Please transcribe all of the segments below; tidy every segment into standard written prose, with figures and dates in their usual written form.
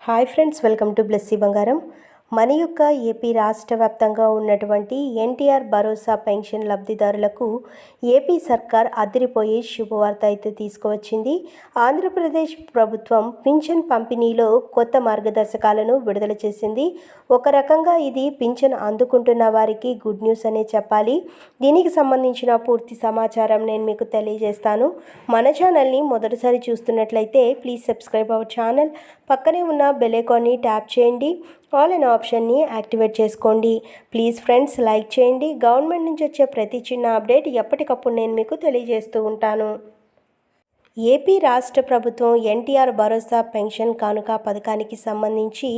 Hi friends, welcome to Blessy బంగారం. మన యొక్క ఏపీ రాష్ట్ర వ్యాప్తంగా ఉన్నటువంటి ఎన్టీఆర్ భరోసా పెన్షన్ లబ్ధిదారులకు ఏపీ సర్కార్ అదిరిపోయే శుభవార్త అయితే తీసుకువచ్చింది. ఆంధ్రప్రదేశ్ ప్రభుత్వం పింఛన్ పంపిణీలో కొత్త మార్గదర్శకాలను విడుదల చేసింది. ఒక రకంగా ఇది పింఛన్ అందుకుంటున్న వారికి గుడ్ న్యూస్ అనే చెప్పాలి. దీనికి సంబంధించిన పూర్తి సమాచారం నేను మీకు తెలియజేస్తాను. మన ఛానల్ని మొదటిసారి చూస్తున్నట్లయితే ప్లీజ్ సబ్స్క్రైబ్ అవర్ ఛానల్. పక్కనే ఉన్న బెల్ ఐకాన్ని ట్యాప్ చేయండి. ఆల్ అనే ఆప్షన్ని యాక్టివేట్ చేసుకోండి. ప్లీజ్ ఫ్రెండ్స్, లైక్ చేయండి. గవర్నమెంట్ నుంచి వచ్చే ప్రతి చిన్న అప్డేట్ ఎప్పటికప్పుడు నేను మీకు తెలియజేస్తూ ఉంటాను. ఏపీ రాష్ట్ర ప్రభుత్వం ఎన్టీఆర్ భరోసా పెన్షన్ కానుక పథకానికి సంబంధించి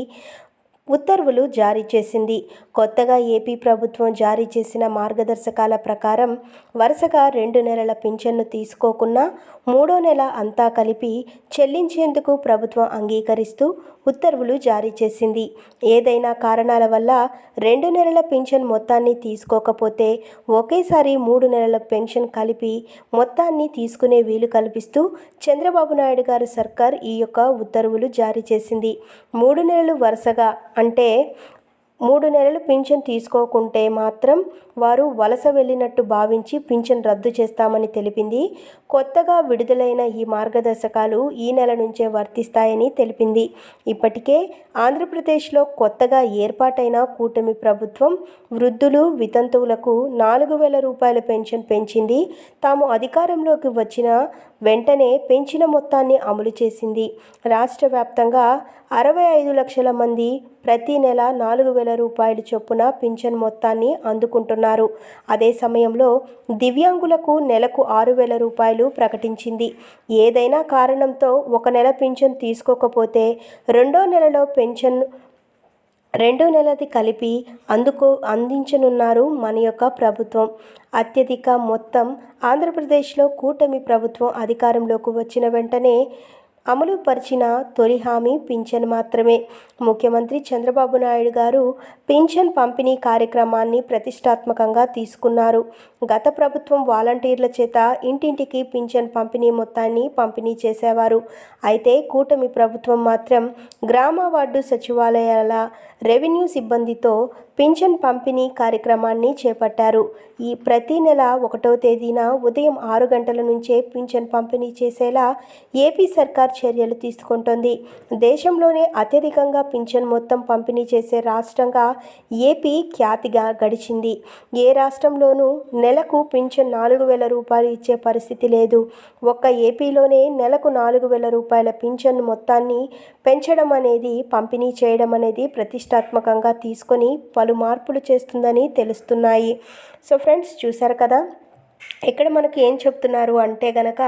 ఉత్తర్వులు జారీ చేసింది. కొత్తగా ఏపీ ప్రభుత్వం జారీ చేసిన మార్గదర్శకాల ప్రకారం వరుసగా 2 నెలల పింఛన్ను తీసుకోకున్నా 3వ నెల అంతా కలిపి చెల్లించేందుకు ప్రభుత్వం అంగీకరిస్తూ ఉత్తర్వులు జారీ చేసింది. ఏదైనా కారణాల వల్ల 2 నెలల పింఛన్ మొత్తాన్ని తీసుకోకపోతే ఒకేసారి 3 నెలల పెన్షన్ కలిపి మొత్తాన్ని తీసుకునే వీలు కల్పిస్తూ చంద్రబాబు నాయుడు గారు సర్కార్ ఈ యొక్క ఉత్తర్వులు జారీ చేసింది. 3 నెలలు వరుసగా అంటే 3 నెలలు పింఛన్ తీసుకోకుంటే మాత్రం వారు వలస వెళ్ళినట్టు భావించి పింఛన్ రద్దు చేస్తామని తెలిపింది. కొత్తగా విడుదలైన ఈ మార్గదర్శకాలు ఈ నెల నుంచే వర్తిస్తాయని తెలిపింది. ఇప్పటికే ఆంధ్రప్రదేశ్లో కొత్తగా ఏర్పాటైన కూటమి ప్రభుత్వం వృద్ధులు, వితంతువులకు 4,000 రూపాయల పెన్షన్ పెంచింది. తాము అధికారంలోకి వచ్చిన వెంటనే పెంచిన మొత్తాన్ని అమలు చేసింది. రాష్ట్ర వ్యాప్తంగా 65 లక్షల మంది ప్రతి నెల 4,000 రూపాయలు చొప్పున పింఛన్ మొత్తాన్ని అందుకుంటున్నారు. అదే సమయంలో దివ్యాంగులకు నెలకు 6,000 రూపాయలు ప్రకటించింది. ఏదైనా కారణంతో ఒక నెల పింఛన్ తీసుకోకపోతే 2వ నెలలో పెన్షన్ 2 నెలది కలిపి అందించనున్నారు మన యొక్క ప్రభుత్వం. అత్యధిక మొత్తం ఆంధ్రప్రదేశ్లో కూటమి ప్రభుత్వం అధికారంలోకి వచ్చిన వెంటనే అమలు పరిచిన తొలి హామీ పింఛన్ మాత్రమే. ముఖ్యమంత్రి చంద్రబాబు నాయుడు గారు పింఛన్ పంపిణీ కార్యక్రమాన్ని ప్రతిష్టాత్మకంగా తీసుకున్నారు. గత ప్రభుత్వం వాలంటీర్ల చేత ఇంటింటికి పింఛన్ పంపిణీ మొత్తాన్ని పంపిణీ చేసేవారు. అయితే కూటమి ప్రభుత్వం మాత్రం గ్రామ వార్డు సచివాలయాల రెవెన్యూ సిబ్బందితో పింఛన్ పంపిణీ కార్యక్రమాన్ని చేపట్టారు. ఈ ప్రతి నెల 1వ తేదీన ఉదయం 6 గంటల నుంచే పింఛన్ పంపిణీ చేసేలా ఏపీ సర్కార్ చర్యలు తీసుకుంటోంది. దేశంలోనే అత్యధికంగా పింఛన్ మొత్తం పంపిణీ చేసే రాష్ట్రంగా ఏపీ ఖ్యాతిగా గడిచింది. ఏ రాష్ట్రంలోనూ నెలకు పింఛన్ 4,000 రూపాయలు ఇచ్చే పరిస్థితి లేదు. ఒక్క ఏపీలోనే నెలకు 4,000 రూపాయల పింఛన్ మొత్తాన్ని పెంచడం అనేది, పంపిణీ చేయడం అనేది ప్రతిష్టాత్మకంగా తీసుకొని పలు మార్పులు చేస్తుందని తెలుస్తున్నాయి. సో ఫ్రెండ్స్, చూశారు కదా, ఇక్కడ మనకి ఏం చెప్తున్నారు అంటే గనక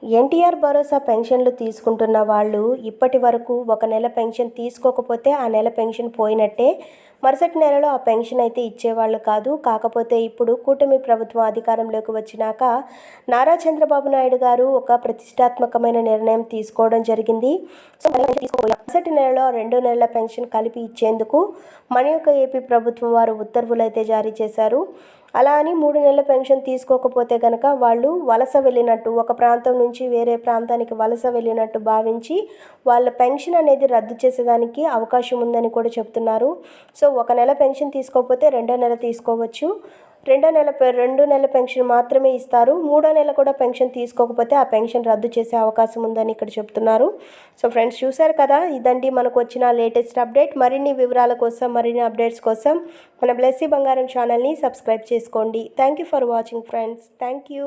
ఎన్టీఆర్ భరోసా పెన్షన్లు తీసుకుంటున్న వాళ్ళు ఇప్పటి వరకు ఒక నెల పెన్షన్ తీసుకోకపోతే ఆ నెల పెన్షన్ పోయినట్టే. మరుసటి నెలలో ఆ పెన్షన్ అయితే ఇచ్చేవాళ్ళు కాదు. కాకపోతే ఇప్పుడు కూటమి ప్రభుత్వం అధికారంలోకి వచ్చినాక నారా చంద్రబాబు నాయుడు గారు ఒక ప్రతిష్టాత్మకమైన నిర్ణయం తీసుకోవడం జరిగింది. సో మరుసటి నెలలో 2 నెలల పెన్షన్ కలిపి ఇచ్చేందుకు మన యొక్క ఏపీ ప్రభుత్వం వారు ఉత్తర్వులు అయితే జారీ చేశారు. అలా అని 3 నెలల పెన్షన్ తీసుకోకపోతే కనుక వాళ్ళు వలస వెళ్ళినట్టు, ఒక ప్రాంతం నుంచి వేరే ప్రాంతానికి వలస వెళ్ళినట్టు భావించి వాళ్ళ పెన్షన్ అనేది రద్దు చేసేదానికి అవకాశం ఉందని కూడా చెప్తున్నారు. సో ఒక నెల పెన్షన్ తీసుకోకపోతే 2వ నెల తీసుకోవచ్చు. 2 నెలల పెన్షన్ మాత్రమే ఇస్తారు. 3వ నెల కూడా పెన్షన్ తీసుకోకపోతే ఆ పెన్షన్ రద్దు చేసే అవకాశం ఉందని ఇక్కడ చెప్తున్నారు. సో ఫ్రెండ్స్, చూశారు కదా, ఇదండి మనకు వచ్చిన లేటెస్ట్ అప్డేట్. మరిన్ని వివరాల కోసం, మరిన్ని అప్డేట్స్ కోసం మన బ్లెస్సీ బంగారం ఛానల్ని సబ్స్క్రైబ్ చేసుకోండి. Thank you for watching friends. Thank you.